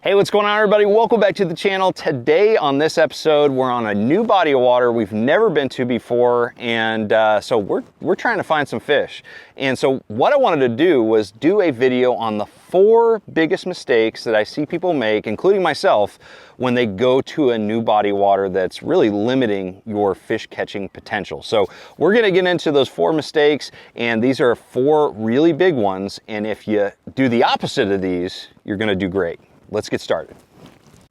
Hey, what's going on, everybody? Welcome back to the channel. Today on this episode, we're on a new body of water we've never been to before, and so we're trying to find some fish. And so what I wanted to do was do a video on the 4 biggest mistakes that I see people make, including myself, when they go to a new body of water that's really limiting your fish catching potential. So we're gonna get into those 4 mistakes, and these are 4 really big ones, and if you do the opposite of these, you're gonna do great. Let's get started.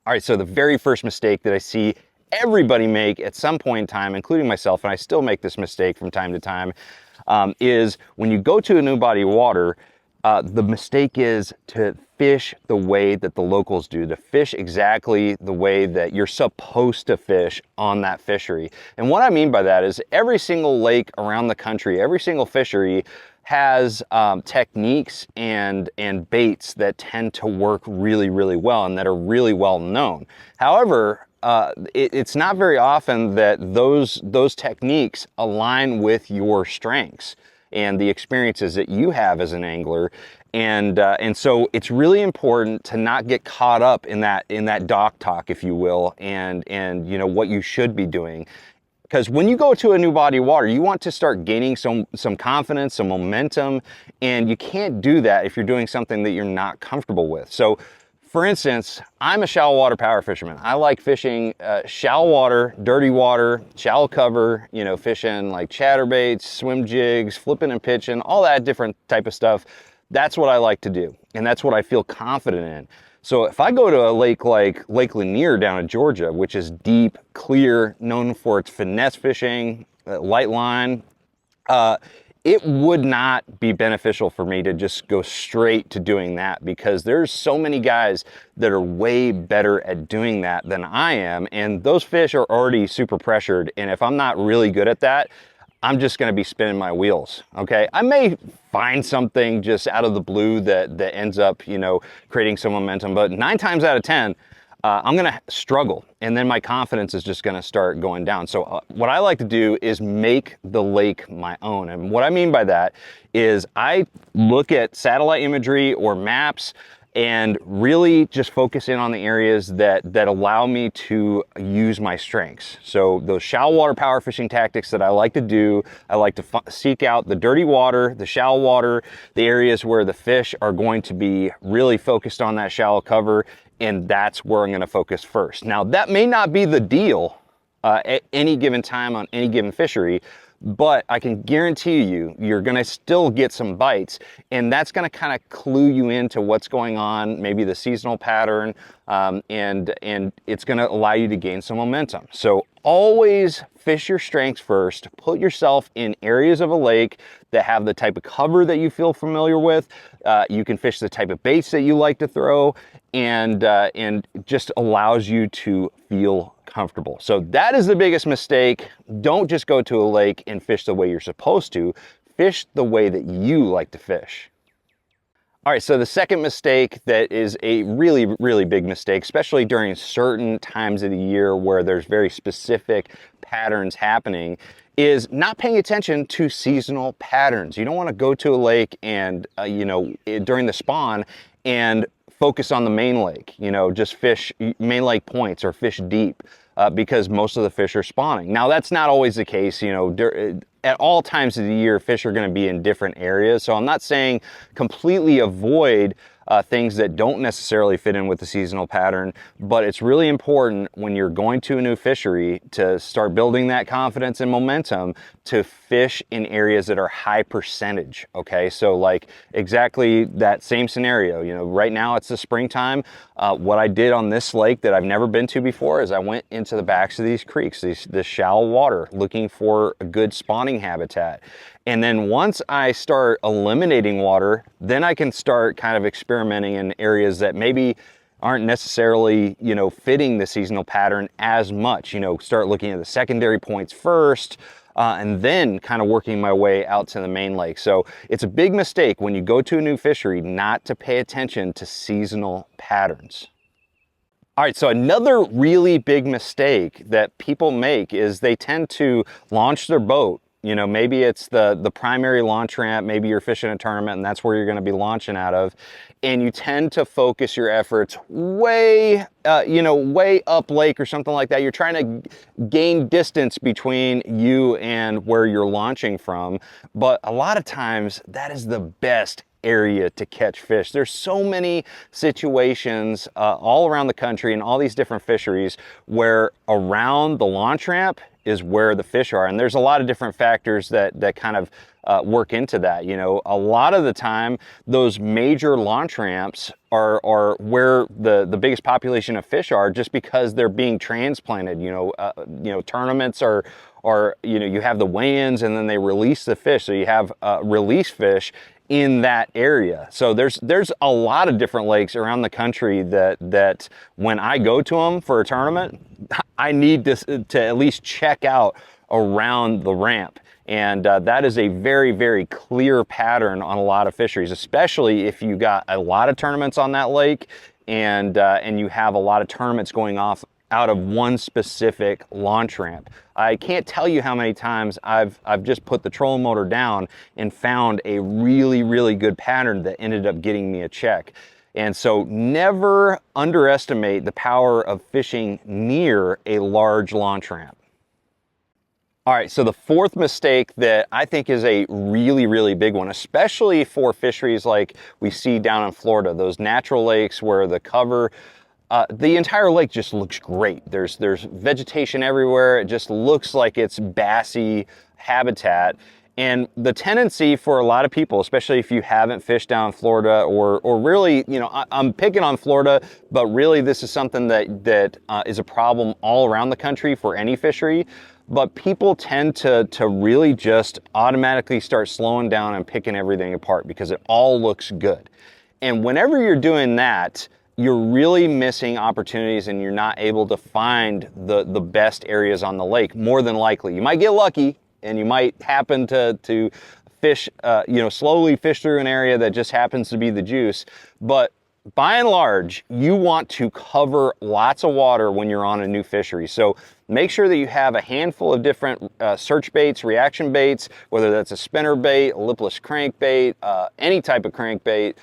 All right, so the very first mistake that I see everybody make at some point in time, including myself, and I still make this mistake from time to time, is when you go to a new body of water, the mistake is to fish the way that the locals do, to fish exactly the way that you're supposed to fish on that fishery. And what I mean by that is every single lake around the country, every single fishery has techniques and baits that tend to work really, really well and that are really well known. However, it's not very often that those techniques align with your strengths and the experiences that you have as an angler. And so it's really important to not get caught up in that dock talk, if you will, and you know what you should be doing. Because when you go to a new body of water, you want to start gaining some confidence, some momentum, and you can't do that if you're doing something that you're not comfortable with. So, for instance, I'm a shallow water power fisherman. I like fishing shallow water, dirty water, shallow cover, you know, fishing like chatterbaits, swim jigs, flipping and pitching, all that different type of stuff. That's what I like to do, and that's what I feel confident in. So if I go to a lake like Lake Lanier down in Georgia, which is deep, clear, known for its finesse fishing, light line, it would not be beneficial for me to just go straight to doing that, because there's so many guys that are way better at doing that than I am, and those fish are already super pressured, and if I'm not really good at that, I'm just gonna be spinning my wheels, okay? I may find something just out of the blue that ends up, you know, creating some momentum, but 9 times out of 10, I'm gonna struggle, and then my confidence is just gonna start going down. So what I like to do is make the lake my own. And what I mean by that is I look at satellite imagery or maps and really just focus in on the areas that allow me to use my strengths. So those shallow water power fishing tactics that I like to do, I like to seek out the dirty water, the shallow water, the areas where the fish are going to be really focused on that shallow cover, and that's where I'm gonna focus first. Now, that may not be the deal at any given time on any given fishery, but I can guarantee you're gonna still get some bites, and that's gonna kind of clue you into what's going on, maybe the seasonal pattern, and it's gonna allow you to gain some momentum. So always fish your strengths first, put yourself in areas of a lake that have the type of cover that you feel familiar with. You can fish the type of baits that you like to throw, and just allows you to feel comfortable. So that is the biggest mistake. Don't just go to a lake and fish the way you're supposed to. Fish the way that you like to fish. All right, so the second mistake that is a really, really big mistake, especially during certain times of the year where there's very specific patterns happening, is not paying attention to seasonal patterns. You don't want to go to a lake and, you know, during the spawn and focus on the main lake, you know, just fish main lake points or fish deep, because most of the fish are spawning. Now, that's not always the case, you know, at all times of the year, fish are going to be in different areas. So I'm not saying completely avoid things that don't necessarily fit in with the seasonal pattern, but it's really important when you're going to a new fishery to start building that confidence and momentum to fish in areas that are high percentage, okay? So like exactly that same scenario, you know, right now it's the springtime. What I did on this lake that I've never been to before is I went into the backs of these creeks, this shallow water, looking for a good spawning habitat. And then once I start eliminating water, then I can start kind of experimenting in areas that maybe aren't necessarily, you know, fitting the seasonal pattern as much. You know, start looking at the secondary points first, and then kind of working my way out to the main lake. So it's a big mistake when you go to a new fishery not to pay attention to seasonal patterns. All right, so another really big mistake that people make is they tend to launch their boat You know, maybe it's the primary launch ramp, maybe you're fishing a tournament and that's where you're going to be launching out of. And you tend to focus your efforts way, you know, way up lake or something like that. You're trying to gain distance between you and where you're launching from. But a lot of times that is the best area to catch fish. There's so many situations all around the country and all these different fisheries where around the launch ramp is where the fish are. And there's a lot of different factors that kind of work into that. You know, a lot of the time, those major launch ramps are where the biggest population of fish are, just because they're being transplanted. You know, tournaments are, you know, you have the weigh-ins and then they release the fish. So you have release fish in that area. So there's a lot of different lakes around the country that when I go to them for a tournament, I need to at least check out around the ramp. And that is a very, very clear pattern on a lot of fisheries, especially if you got a lot of tournaments on that lake and you have a lot of tournaments going off out of one specific launch ramp. I can't tell you how many times I've just put the trolling motor down and found a really, really good pattern that ended up getting me a check. And so never underestimate the power of fishing near a large launch ramp. All right, so the fourth mistake that I think is a really, really big one, especially for fisheries like we see down in Florida, those natural lakes where the cover, the entire lake just looks great. There's vegetation everywhere. It just looks like it's bassy habitat. And the tendency for a lot of people, especially if you haven't fished down in Florida or really, you know, I'm picking on Florida, but really this is something that is a problem all around the country for any fishery. But people tend to really just automatically start slowing down and picking everything apart because it all looks good. And whenever you're doing that, you're really missing opportunities and you're not able to find the best areas on the lake, more than likely. You might get lucky and you might happen to fish, you know, slowly fish through an area that just happens to be the juice. But by and large, you want to cover lots of water when you're on a new fishery. So make sure that you have a handful of different search baits, reaction baits, whether that's a spinner bait, a lipless crankbait, any type of crankbait,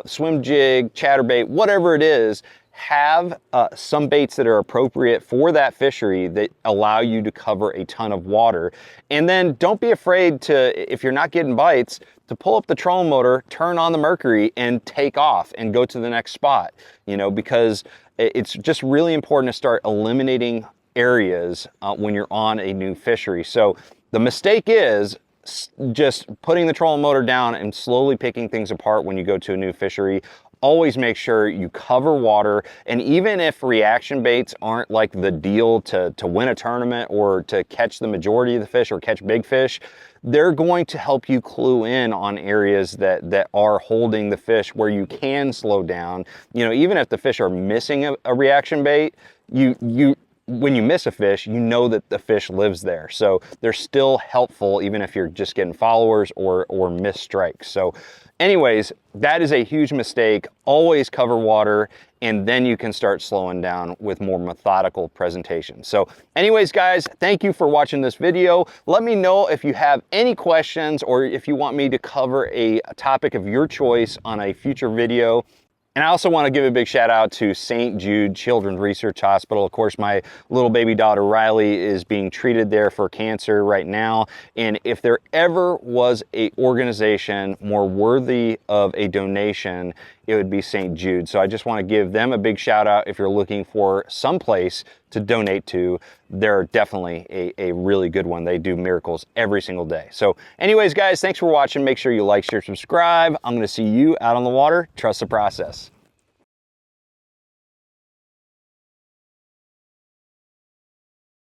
swim jig, chatterbait, whatever it is. Have some baits that are appropriate for that fishery that allow you to cover a ton of water. And then don't be afraid to, if you're not getting bites, to pull up the trolling motor, turn on the mercury and take off and go to the next spot, you know, because it's just really important to start eliminating areas when you're on a new fishery. So the mistake is just putting the trolling motor down and slowly picking things apart when you go to a new fishery. Always make sure you cover water, and even if reaction baits aren't like the deal to win a tournament or to catch the majority of the fish or catch big fish, they're going to help you clue in on areas that are holding the fish where you can slow down. You know, even if the fish are missing a reaction bait, when you miss a fish, you know that the fish lives there. So they're still helpful even if you're just getting followers or missed strikes. So anyways, that is a huge mistake. Always cover water, and then you can start slowing down with more methodical presentation. So anyways, guys, thank you for watching this video. Let me know if you have any questions or if you want me to cover a topic of your choice on a future video. And I also want to give a big shout out to St. Jude Children's Research Hospital. Of course, my little baby daughter Riley is being treated there for cancer right now. And if there ever was an organization more worthy of a donation, it would be St. Jude. So I just want to give them a big shout out if you're looking for some place to donate to. They're definitely a really good one. They do miracles every single day. So anyways, guys, thanks for watching. Make sure you like, share, subscribe. I'm going to see you out on the water. Trust the process.